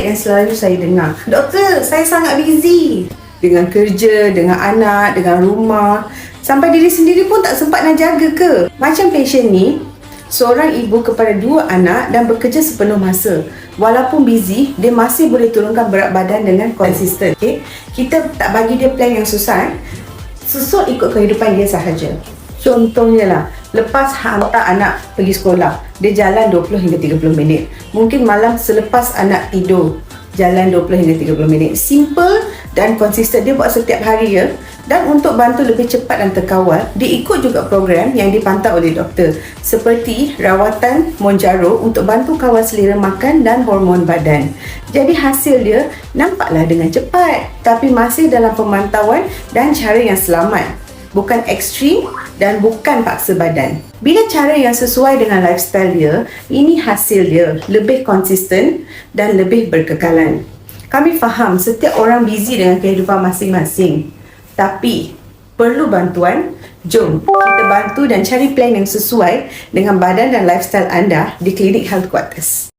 yang selalu saya dengar. Doktor, saya sangat busy dengan kerja, dengan anak, dengan rumah. Sampai diri sendiri pun tak sempat nak jaga ke? Macam pasien ni, seorang ibu kepada 2 anak dan bekerja sepenuh masa. Walaupun busy, dia masih boleh turunkan berat badan dengan konsisten. Okay? Kita tak bagi dia plan yang susah. Susut ikut kehidupan dia sahaja. Contohnya lah, lepas hantar anak pergi sekolah, dia jalan 20 hingga 30 minit. Mungkin malam selepas anak tidur, jalan 20 hingga 30 minit. Simple dan konsisten, dia buat setiap hari ya. Dan untuk bantu lebih cepat dan terkawal, dia ikut juga program yang dipantau oleh doktor, seperti rawatan Monjaro untuk bantu kawal selera makan dan hormon badan. Jadi hasil dia nampaklah dengan cepat, tapi masih dalam pemantauan dan cara yang selamat. Bukan ekstrim dan bukan paksa badan. Bila cara yang sesuai dengan lifestyle dia, ini hasil dia lebih konsisten dan lebih berkekalan. Kami faham setiap orang busy dengan kehidupan masing-masing. Tapi, perlu bantuan? Jom kita bantu dan cari plan yang sesuai dengan badan dan lifestyle anda di Klinik Health Quarters.